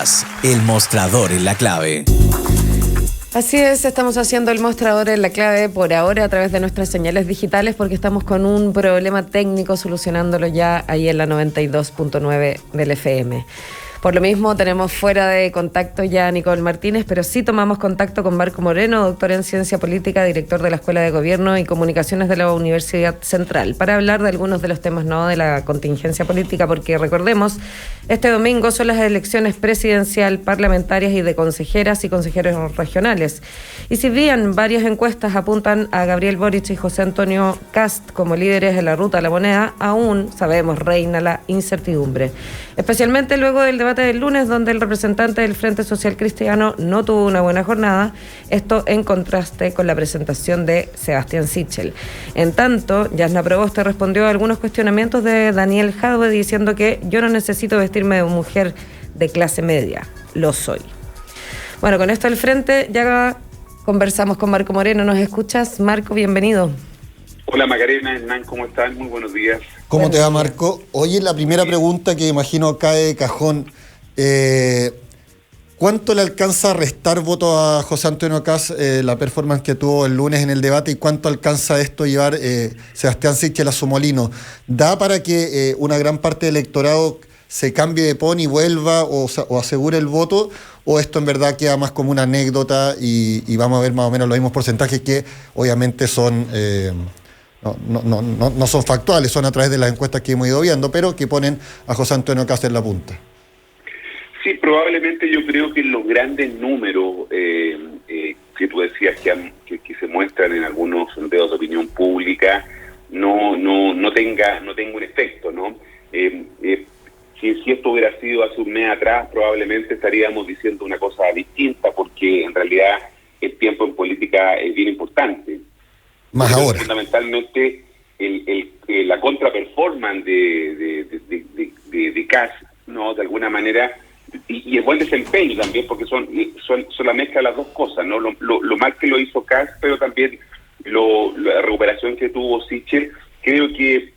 Escuchas El Mostrador en la Clave. Así es, estamos haciendo El Mostrador en la Clave por ahora a través de nuestras señales digitales porque estamos con un problema técnico solucionándolo ya ahí en la 92.9 del FM. Por lo mismo tenemos fuera de contacto ya a Nicole Martínez, pero sí tomamos contacto con Marco Moreno, doctor en Ciencia Política, director de la Escuela de Gobierno y Comunicaciones de la Universidad Central, para hablar de algunos de los temas de la contingencia política, porque recordemos, este domingo son las elecciones presidencial, parlamentarias y de consejeras y consejeros regionales. Y si bien varias encuestas apuntan a Gabriel Boric y José Antonio Kast como líderes en la ruta a la moneda, aún, sabemos, reina la incertidumbre. Especialmente luego del debate del lunes, donde el representante del Frente Social Cristiano no tuvo una buena jornada, esto en contraste con la presentación de Sebastián Sichel. En tanto, Yasna Proboste respondió a algunos cuestionamientos de Daniel Jadwe diciendo que yo no necesito vestirme de mujer de clase media, lo soy. Bueno, con esto al frente ya conversamos con Marco Moreno. ¿Nos escuchas? Marco, bienvenido. Hola Macarena, Hernán, ¿cómo están? Muy buenos días. ¿Cómo te va, Marco? Oye, la primera pregunta que imagino cae de cajón. ¿Cuánto le alcanza a restar votos a José Antonio Kast la performance que tuvo el lunes en el debate y cuánto alcanza esto llevar Sebastián Sichel a su molino? ¿Da para que una gran parte del electorado se cambie de pon y vuelva o asegure el voto? ¿O esto en verdad queda más como una anécdota y vamos a ver más o menos los mismos porcentajes que obviamente son... No son factuales, son a través de las encuestas que hemos ido viendo, pero que ponen a José Antonio Kast en la punta? Sí, probablemente yo creo que los grandes números que tú decías que se muestran en algunos sondeos de opinión pública no tenga un efecto, ¿no? Si esto hubiera sido hace un mes atrás, probablemente estaríamos diciendo una cosa distinta, porque en realidad el tiempo en política es bien importante. Más ahora. Fundamentalmente la contraperformance de Kast, ¿no? De alguna manera, y el buen desempeño también, porque son la mezcla de las dos cosas, ¿no? Lo mal que lo hizo Kast, pero también la recuperación que tuvo Sichel, creo que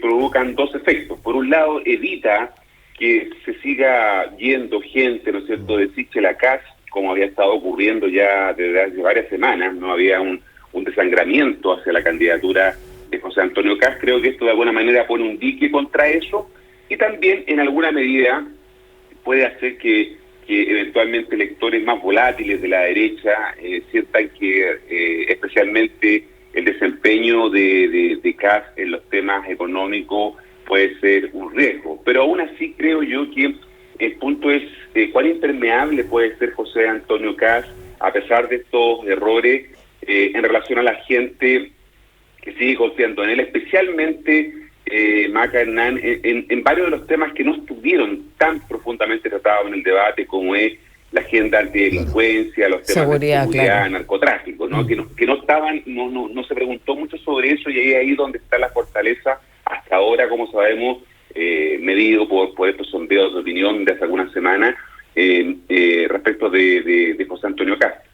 provocan dos efectos. Por un lado, evita que se siga yendo gente, ¿no es cierto?, de Sichel a Kast, como había estado ocurriendo ya desde hace varias semanas, ¿no? Había un desangramiento hacia la candidatura de José Antonio Kast. Creo que esto de alguna manera pone un dique contra eso y también en alguna medida puede hacer que eventualmente electores más volátiles de la derecha sientan que especialmente el desempeño de Kast en los temas económicos puede ser un riesgo. Pero aún así creo yo que el punto es cuán impermeable puede ser José Antonio Kast a pesar de estos errores en relación a la gente que sigue confiando en él, especialmente Maca, Hernán, en varios de los temas que no estuvieron tan profundamente tratados en el debate, como es la agenda antidelincuencia, los temas de seguridad, narcotráfico, ¿no? Que no estaban, no se preguntó mucho sobre eso, y ahí donde está la fortaleza hasta ahora, como sabemos, medido por estos sondeos de opinión de hace algunas semanas respecto de José Antonio Kast.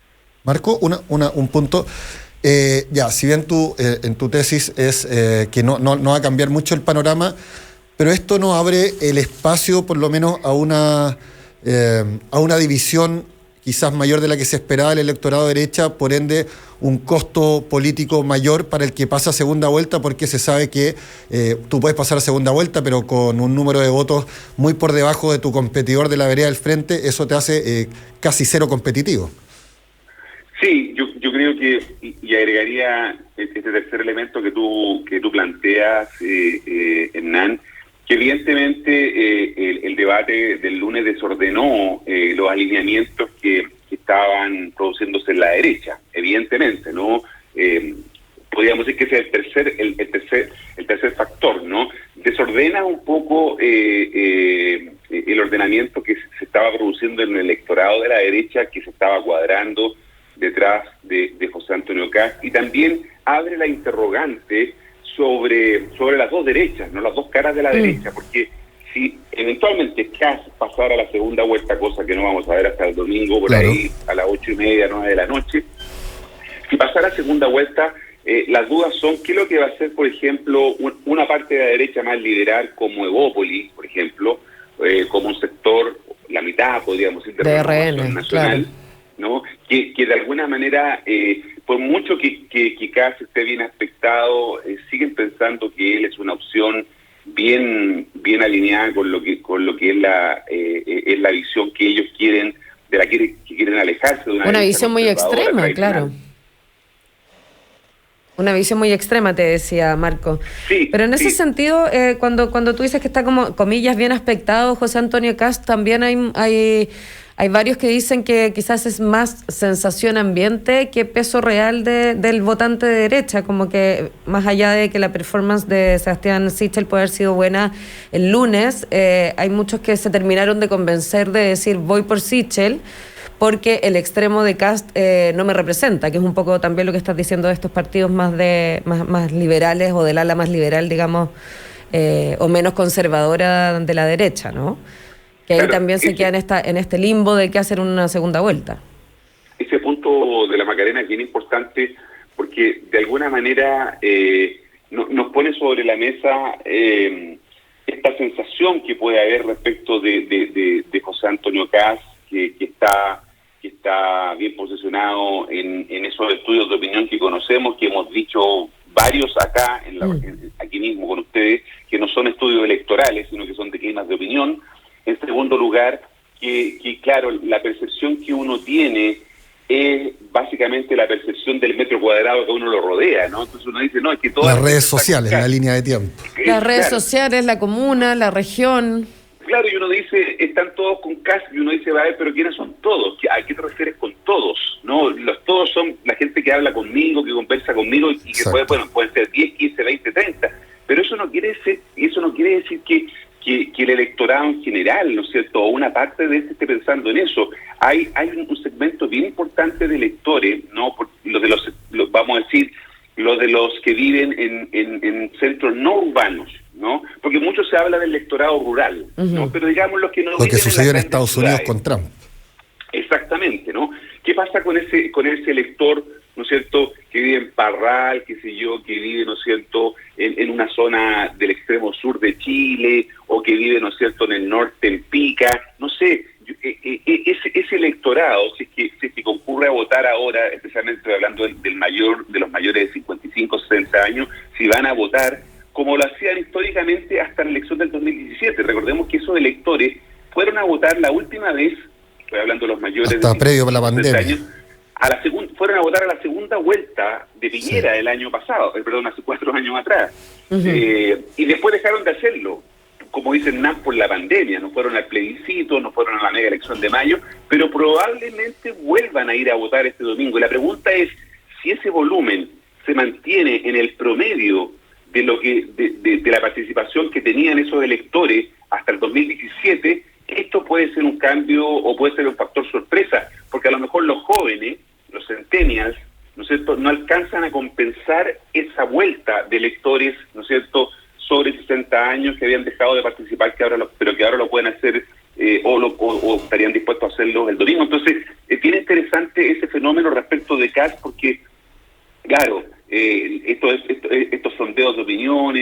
Marco, un punto. Si bien en tu tesis es que no va a cambiar mucho el panorama, pero esto no abre el espacio, por lo menos, a una división quizás mayor de la que se esperaba del electorado de derecha, por ende, un costo político mayor para el que pasa a segunda vuelta, porque se sabe que tú puedes pasar a segunda vuelta, pero con un número de votos muy por debajo de tu competidor de la vereda del frente, eso te hace casi cero competitivo. Sí, yo creo que, y agregaría este tercer elemento que tú planteas, Hernán, que evidentemente el debate del lunes desordenó los alineamientos que estaban produciéndose en la derecha, evidentemente, ¿no? Podríamos decir que ese es el tercer factor, ¿no? Desordena un poco el ordenamiento que se estaba produciendo en el electorado de la derecha, que se estaba cuadrando detrás de José Antonio Kast, y también abre la interrogante sobre las dos derechas, no las dos caras de la derecha, porque si eventualmente Kast pasara a la segunda vuelta, cosa que no vamos a ver hasta el domingo, por ahí a las 8:30, 9 de la noche, si pasara a segunda vuelta, las dudas son qué es lo que va a hacer, por ejemplo, una parte de la derecha más liberal como Evópolis, por ejemplo, como un sector la mitad, podríamos decir, de Renovación RN, Nacional, claro. ¿no? Que de alguna manera, por mucho que Kast esté bien aspectado, siguen pensando que él es una opción bien alineada con lo que es la visión que ellos quieren, de la que quieren alejarse de una visión muy extrema, tradicional. claro. Una visión muy extrema, te decía Marco. Sí, pero en ese sí. sentido, cuando tú dices que está como, comillas, bien aspectado José Antonio Kast, también hay varios que dicen que quizás es más sensación ambiente que peso real del votante de derecha, como que más allá de que la performance de Sebastián Sichel puede haber sido buena el lunes, hay muchos que se terminaron de convencer de decir voy por Sichel, porque el extremo de Kast no me representa, que es un poco también lo que estás diciendo de estos partidos más liberales o del ala más liberal, digamos, o menos conservadora de la derecha, ¿no? Que ahí también se queda en este limbo de que hacer una segunda vuelta. Ese punto de la Macarena es bien importante porque de alguna manera nos pone sobre la mesa esta sensación que puede haber respecto de José Antonio Kast, que está bien posicionado en esos estudios de opinión que conocemos, que hemos dicho varios acá, aquí mismo con ustedes, que no son estudios electorales, sino que son de climas de opinión. En segundo lugar, que claro, la percepción que uno tiene es básicamente la percepción del metro cuadrado que uno lo rodea, ¿no? Entonces uno dice, no, es que todas las redes sociales, la línea de tiempo. Las redes sociales, la comuna, la región. Claro, y uno dice, están todos con Kast, y uno dice, va a ver, pero ¿quiénes son todos? ¿A qué te refieres con todos? No, los todos son la gente que habla conmigo, que conversa conmigo, y que pueden ser 10, 15, 20, 30. Pero eso no quiere decir que el electorado en general, ¿no es cierto?, o una parte de esté pensando en eso. Hay un segmento bien importante de electores, ¿no? Vamos a decir, los de los que viven en centros no urbanos, ¿no? Porque mucho se habla del electorado rural, ¿no? Pero digamos los que no viven que sucedió en las Estados ciudades. Unidos con Trump. Exactamente, ¿no? ¿Qué pasa con ese elector, ¿no es cierto?, que vive en Parral, qué sé yo, que vive, ¿no es cierto?, en una zona del extremo sur de Chile, o que vive, ¿no es cierto?, en el norte, en Pica, no sé, ese electorado, si es que concurre a votar ahora, especialmente hablando de los mayores de 55, 60 años, si van a votar, como lo hacían históricamente hasta la elección del 2017. Recordemos que esos electores fueron a votar la última vez, estoy hablando de los mayores hasta de previo a la pandemia, años, fueron a votar a la segunda vuelta de Piñera el año pasado, hace 4 años atrás. Y después dejaron de hacerlo, como dicen por la pandemia, no fueron al plebiscito, no fueron a la mega elección de mayo, pero probablemente vuelvan a ir a votar este domingo. La pregunta es si ese volumen se mantiene en el promedio de lo que de la participación que tenían esos electores hasta el 2017. Esto puede ser un cambio o puede ser un factor sorpresa, porque a lo mejor los jóvenes, los centennials, ¿no es cierto?, no alcanzan a compensar esa vuelta de electores, ¿no es cierto?, sobre 60 años que habían dejado de participar, pero que ahora lo pueden hacer o estarían dispuestos a hacerlo el domingo. Entonces, es bien interesante ese fenómeno respecto de Kast, porque, claro, estos sondeos de opinión,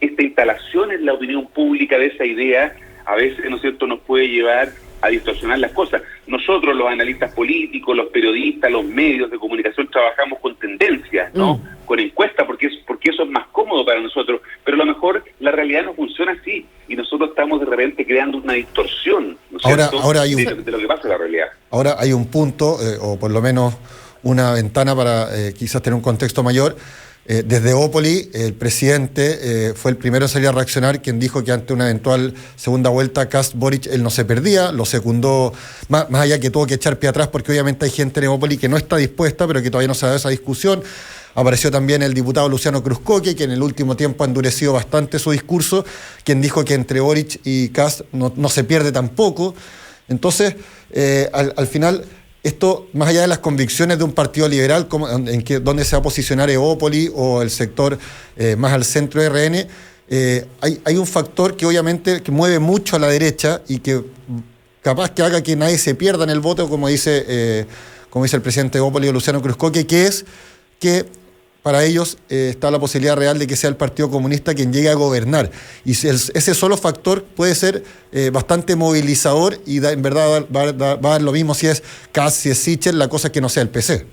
esta instalación en la opinión pública de esa idea, a veces, ¿no es cierto?, nos puede llevar a distorsionar las cosas. Nosotros, los analistas políticos, los periodistas, los medios de comunicación, trabajamos con tendencias, ¿no? Con encuestas, porque eso es más cómodo para nosotros, pero a lo mejor la realidad no funciona así, y nosotros estamos de repente creando una distorsión, ¿no es cierto?, ahora de lo que pasa en la realidad. Ahora hay un punto, o por lo menos una ventana para quizás tener un contexto mayor. Desde Opoli, el presidente fue el primero en salir a reaccionar, quien dijo que ante una eventual segunda vuelta Kast-Boric él no se perdía, lo secundó, más allá que tuvo que echar pie atrás porque obviamente hay gente en Opoli que no está dispuesta, pero que todavía no se ha dado esa discusión. Apareció también el diputado Luciano Cruzcoque, que en el último tiempo ha endurecido bastante su discurso, quien dijo que entre Boric y Kast no se pierde tampoco. Entonces, al final, esto, más allá de las convicciones de un partido liberal, donde se va a posicionar Evópoli o el sector más al centro de RN, hay un factor que obviamente que mueve mucho a la derecha y que capaz que haga que nadie se pierda en el voto, como dice el presidente de Evópoli, Luciano Cruzcoque, que es que para ellos está la posibilidad real de que sea el Partido Comunista quien llegue a gobernar. Y ese solo factor puede ser bastante movilizador y en verdad va a dar lo mismo si es Kast, si es Sichel, la cosa es que no sea el PC.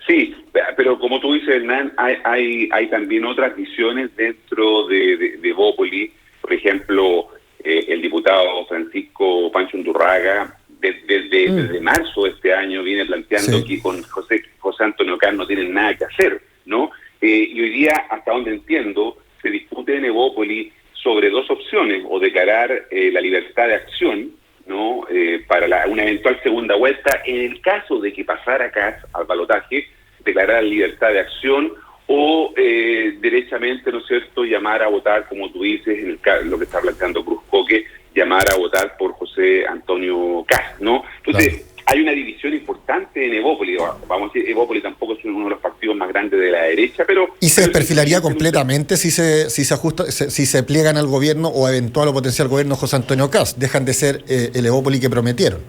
Sí, pero como tú dices, Hernán, hay también otras visiones dentro de Evópoli. Por ejemplo, el diputado Francisco Pancho Undurraga, desde marzo de este año, viene planteando que con José Antonio Kast no tienen nada que hacer, ¿no? Y hoy día, hasta donde entiendo, se discute en Evópoli sobre dos opciones: o declarar la libertad de acción, ¿no? Para una eventual segunda vuelta, en el caso de que pasara Kast al balotaje, declarar la libertad de acción, o derechamente, ¿no es cierto?, llamar a votar, como tú dices, lo que está planteando Cruz Coque, llamar a votar por José Antonio Kast, ¿no? Entonces, hay una división importante en Evópoli. Vamos a decir, Evópoli tampoco es uno de los partidos más grandes de la derecha, pero... ¿Y se desperfilaría completamente si se ajusta, si se pliegan al gobierno o eventual o potencial gobierno José Antonio Kast? Dejan de ser el Evópoli que prometieron.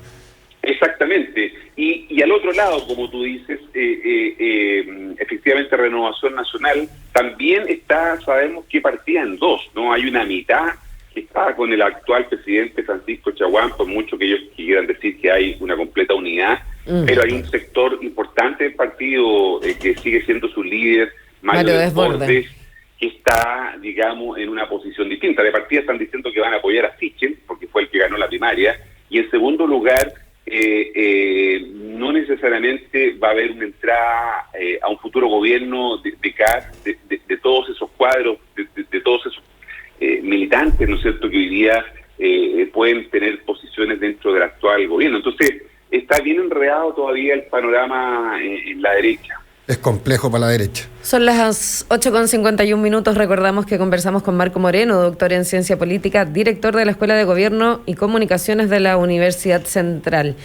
Exactamente. Y al otro lado, como tú dices, efectivamente Renovación Nacional también sabemos que partía en dos, ¿no? Hay una mitad que está con el actual presidente Francisco Chaguán, por mucho que ellos quieran decir que hay una completa unidad, pero hay un sector importante del partido que sigue siendo su líder, Mario Desbordes, que está, digamos, en una posición distinta. De partida están diciendo que van a apoyar a Sichel, porque fue el que ganó la primaria, y en segundo lugar, no necesariamente va a haber una entrada a un futuro gobierno de todos esos cuadros, de todos esos militantes, ¿no es cierto?, que hoy día pueden tener posiciones dentro del actual gobierno. Entonces, está bien enredado todavía el panorama en la derecha. Es complejo para la derecha. Son las 8:51. Recordamos que conversamos con Marco Moreno, doctor en Ciencia Política, director de la Escuela de Gobierno y Comunicaciones de la Universidad Central.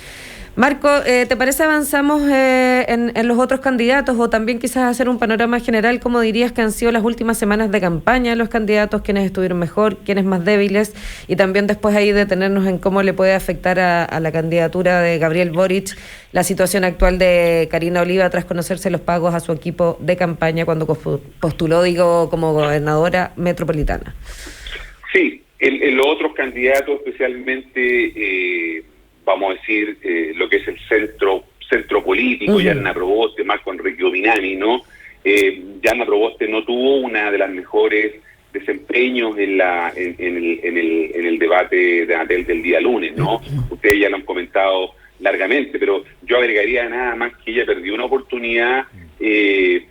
Marco, ¿te parece avanzamos en los otros candidatos o también quizás hacer un panorama general? ¿Cómo dirías que han sido las últimas semanas de campaña los candidatos? ¿Quiénes estuvieron mejor? ¿Quiénes más débiles? Y también después ahí detenernos en cómo le puede afectar a la candidatura de Gabriel Boric la situación actual de Karina Oliva tras conocerse los pagos a su equipo de campaña cuando postuló, como gobernadora metropolitana. Sí, en los otros candidatos, especialmente... vamos a decir, lo que es el centro político, Yanna Proboste, Marco Enrique Ominami, ¿no? Yanna Proboste no tuvo una de las mejores desempeños en el debate de Anatel del día lunes, ¿no? Ustedes ya lo han comentado largamente, pero yo agregaría nada más que ella perdió una oportunidad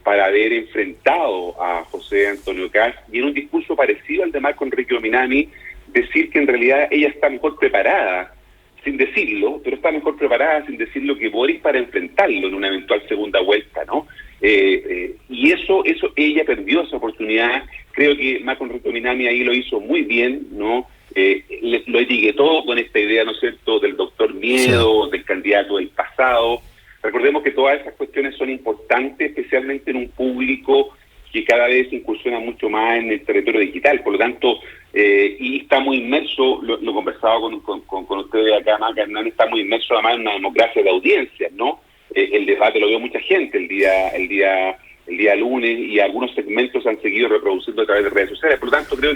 para haber enfrentado a José Antonio Kast, y en un discurso parecido al de Marco Enrique Ominami, decir que en realidad ella está mejor preparada, sin decirlo, pero está mejor preparada sin decirlo que Boric para enfrentarlo en una eventual segunda vuelta, ¿no? Y eso ella perdió esa oportunidad. Creo que Marco Enrique Ominami ahí lo hizo muy bien, ¿no? Lo etiquetó con esta idea, ¿no es cierto?, del doctor Miedo, del candidato del pasado. Recordemos que todas esas cuestiones son importantes, especialmente en un público que cada vez incursiona mucho más en el territorio digital, por lo tanto, y está muy inmerso, lo conversaba con ustedes acá, Maca Hernán, está muy inmerso además en una democracia de audiencias, ¿no? El debate lo vio mucha gente el día lunes, y algunos segmentos han seguido reproduciendo a través de redes sociales. Por lo tanto, creo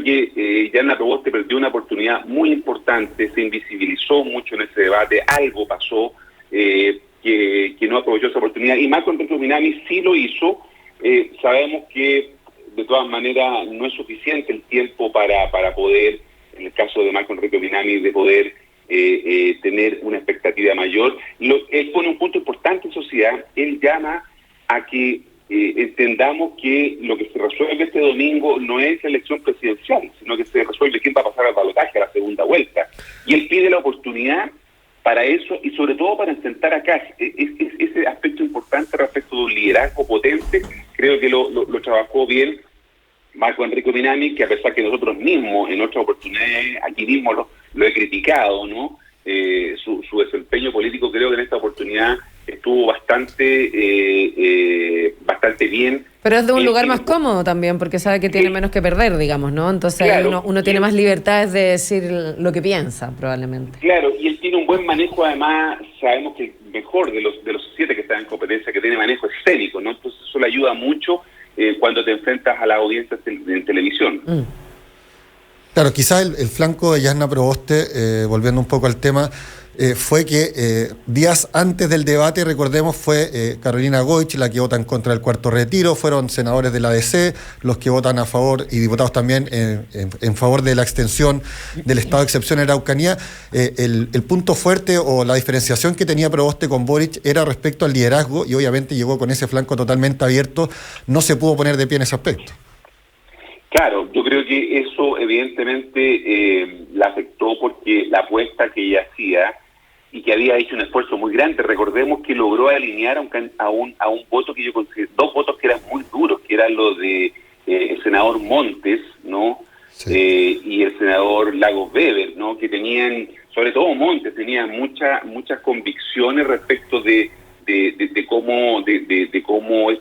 que Yanna Proboste perdió una oportunidad muy importante, se invisibilizó mucho en ese debate, algo pasó que no aprovechó esa oportunidad, y Marco Enrique Ominami sí lo hizo. Sabemos que de todas maneras no es suficiente el tiempo para poder, en el caso de Marco Enrique Ominami, de poder tener una expectativa mayor. Él pone un punto importante en sociedad. Él llama a que entendamos que lo que se resuelve este domingo no es la elección presidencial, sino que se resuelve quién va a pasar al balotaje a la segunda vuelta. Y él pide la oportunidad para eso, y sobre todo para enfrentar a Kast. Ese aspecto importante respecto de un liderazgo potente, creo que lo trabajó bien Marco Enrique Ominami, que a pesar que nosotros mismos en otras oportunidades aquí mismo lo he criticado, ¿no? Su desempeño político, creo que en esta oportunidad estuvo bastante bien. Pero es de un lugar más cómodo también, porque sabe que tiene menos que perder, digamos, ¿no? Entonces claro, uno tiene más libertades de decir lo que piensa, probablemente. Claro, y él tiene un buen manejo, además, sabemos que el mejor de los 7 que están en competencia, que tiene manejo escénico, ¿no? Entonces eso le ayuda mucho cuando te enfrentas a la audiencia en televisión. Claro, quizás el flanco de Jasna Proboste, volviendo un poco al tema, fue que días antes del debate, recordemos, fue Carolina Goich la que vota en contra del cuarto retiro, fueron senadores de la ADC los que votan a favor y diputados también en favor de la extensión del estado de excepción en Araucanía. El punto fuerte o la diferenciación que tenía Proboste con Boric era respecto al liderazgo y obviamente llegó con ese flanco totalmente abierto, no se pudo poner de pie en ese aspecto. Claro, yo creo que eso evidentemente la afectó porque la apuesta que ella hacía y que había hecho un esfuerzo muy grande, recordemos que logró alinear a un voto que yo considero, 2 votos que eran muy duros, que eran los de el senador Montes, ¿no? Sí. Y el senador Lagos Weber, ¿no? Que tenían, sobre todo Montes, tenía muchas convicciones respecto de cómo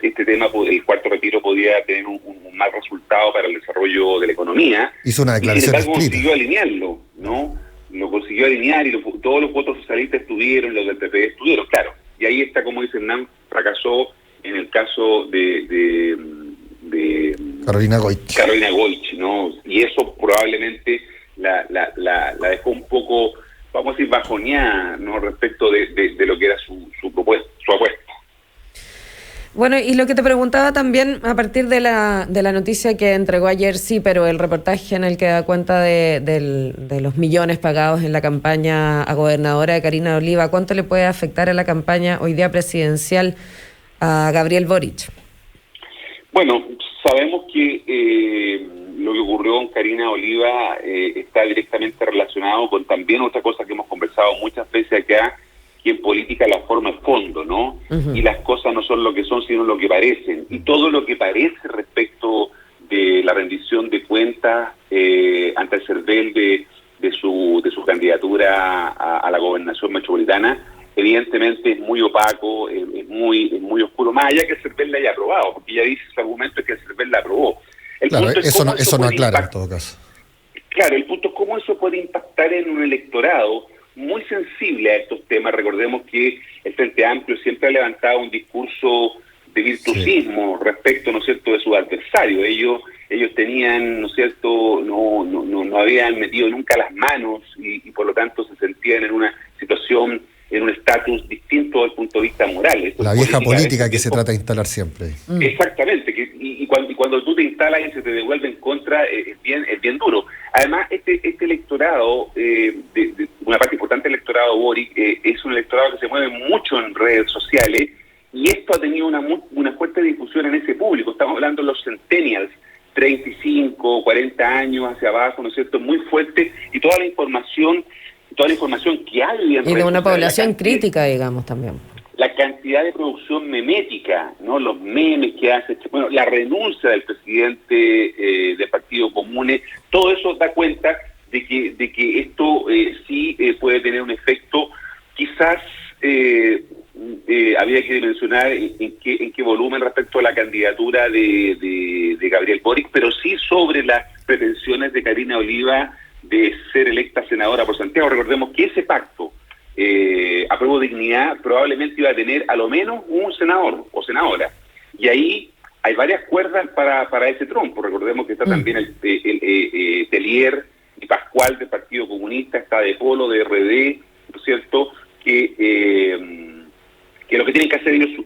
este tema, el cuarto retiro, podía tener un mal resultado para el desarrollo de la economía. Hizo una declaración y sin embargo consiguió alinearlo, ¿no? Lo consiguió alinear y todos los votos socialistas estuvieron, los del PP estuvieron, claro. Y ahí está, como dice Hernán, fracasó en el caso de Carolina Goich, ¿no? Y eso probablemente la dejó un poco, vamos a decir, bajoneada, ¿no? Respecto de lo que era su propuesta, su apuesta. Bueno, y lo que te preguntaba también, a partir de la noticia que entregó ayer, sí, pero el reportaje en el que da cuenta de los millones pagados en la campaña a gobernadora de Karina Oliva, ¿cuánto le puede afectar a la campaña hoy día presidencial a Gabriel Boric? Bueno, sabemos que lo que ocurrió con Karina Oliva está directamente relacionado con también otra cosa que hemos conversado muchas veces acá, que en política la forma es fondo, ¿no? Uh-huh. Y las cosas no son lo que son, sino lo que parecen. Y todo lo que parece respecto de la rendición de cuentas ante el CERVEL de su candidatura a la gobernación metropolitana, evidentemente es muy opaco, es muy oscuro, más allá que el CERVEL la haya aprobado, porque ella dice su argumento es que el CERVEL la aprobó. Claro, eso no aclara en todo caso. Claro, el punto es cómo eso puede impactar en un electorado muy sensible a estos temas. Recordemos que el Frente Amplio siempre ha levantado un discurso de virtuosismo respecto, ¿no es cierto?, de sus adversarios. Ellos tenían, ¿no es cierto?, no habían metido nunca las manos y por lo tanto se sentían en una situación, en un estatus distinto desde el punto de vista moral. Esto la vieja política que se trata de instalar siempre. Exactamente, y cuando tú te instalas y se te devuelve en contra, es bien duro. Además, este electorado, una parte importante del electorado Boric, es un electorado que se mueve mucho en redes sociales, y esto ha tenido una fuerte difusión en ese público. Estamos hablando de los centennials, 35, 40 años hacia abajo, ¿no es cierto?, muy fuerte, y toda la información que hay en y de una población crítica, digamos, también. La cantidad de producción memética, ¿no? Los memes que hace, bueno, la renuncia del presidente del Partido Comune, todo eso da cuenta de que esto sí puede tener un efecto. Quizás había que dimensionar en qué volumen respecto a la candidatura de Gabriel Boric, pero sí sobre las pretensiones de Karina Oliva de ser electa senadora por Santiago. Recordemos que ese pacto Apruebo Dignidad probablemente iba a tener a lo menos un senador o senadora, y ahí hay varias cuerdas para ese trompo. Recordemos que está también el Telier y Pascual del Partido Comunista, está De Polo de RD, ¿no es cierto?, que lo que tienen que hacer ellos,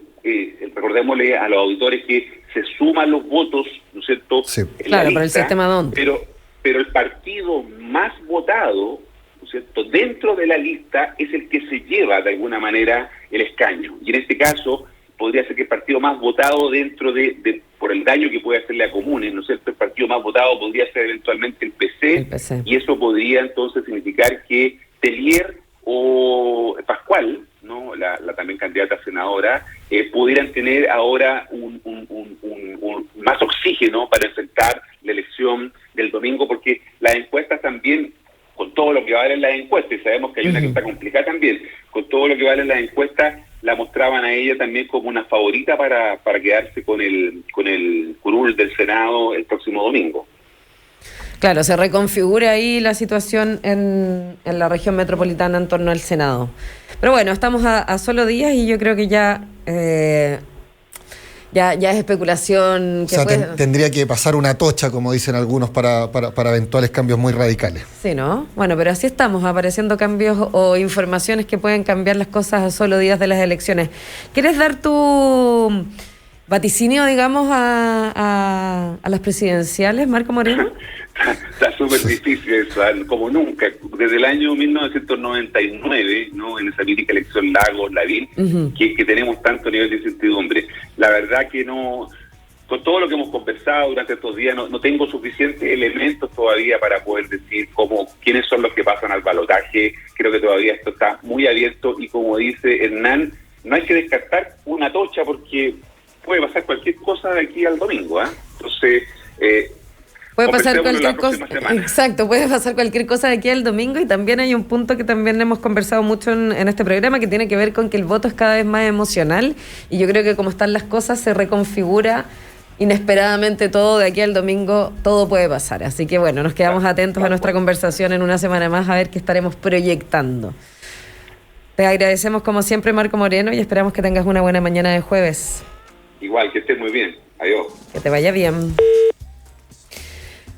recordémosle a los auditores que se suman los votos, ¿no es cierto?, sí, claro, para el sistema DONT. Pero el partido más votado, ¿no es cierto?, dentro de la lista es el que se lleva de alguna manera el escaño. Y en este caso podría ser que el partido más votado dentro por el daño que puede hacerle a Comunes, ¿no es cierto?, el partido más votado podría ser eventualmente el PC. Y eso podría entonces significar que Telier o Pascual, ¿no?, la también candidata a senadora, pudieran tener ahora un más oxígeno para enfrentar la elección del domingo, porque las encuestas también, con todo lo que valen las encuestas, y sabemos que hay una que está complicada también, con todo lo que valen las encuestas, la mostraban a ella también como una favorita para quedarse con el curul del Senado el próximo domingo. Claro, se reconfigura ahí la situación en la región metropolitana en torno al Senado. Pero bueno, estamos a solo días y yo creo que ya es especulación. Que tendría que pasar una tocha, como dicen algunos, para eventuales cambios muy radicales. Sí, ¿no? Bueno, pero así estamos, apareciendo cambios o informaciones que pueden cambiar las cosas a solo días de las elecciones. ¿Quieres dar tu vaticinio, digamos, a las presidenciales, Marco Moreno? Está súper difícil eso, como nunca. Desde el año 1999, ¿no? En esa mítica elección Lagos-Lavín, que tenemos tanto nivel de incertidumbre. La verdad que no, con todo lo que hemos conversado durante estos días, no tengo suficientes elementos todavía para poder decir quiénes son los que pasan al balotaje. Creo que todavía esto está muy abierto y, como dice Hernán, no hay que descartar una tocha porque puede pasar cualquier cosa de aquí al domingo, ¿eh? Entonces, puede pasar cualquier cosa. Exacto, puede pasar cualquier cosa de aquí al domingo. Y también hay un punto que también hemos conversado mucho en este programa, que tiene que ver con que el voto es cada vez más emocional, y yo creo que como están las cosas se reconfigura inesperadamente todo. De aquí al domingo todo puede pasar, así que bueno, nos quedamos atentos a nuestra conversación en una semana más a ver qué estaremos proyectando. Te agradecemos como siempre, Marco Moreno, y esperamos que tengas una buena mañana de jueves. Igual, que estés muy bien. Adiós. Que te vaya bien.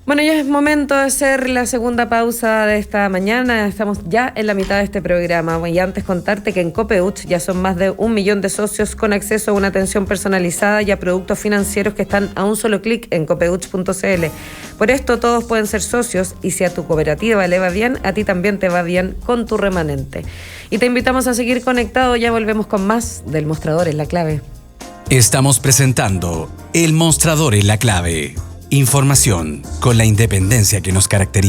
Bueno, ya es momento de hacer la segunda pausa de esta mañana. Estamos ya en la mitad de este programa. Y antes contarte que en Copeuch ya son más de 1 millón de socios con acceso a una atención personalizada y a productos financieros que están a un solo clic en copeuch.cl. Por esto todos pueden ser socios, y si a tu cooperativa le va bien, a ti también te va bien con tu remanente. Y te invitamos a seguir conectado. Ya volvemos con más del Mostrador en la Clave. Estamos presentando El Mostrador en la Clave. Información con la independencia que nos caracteriza.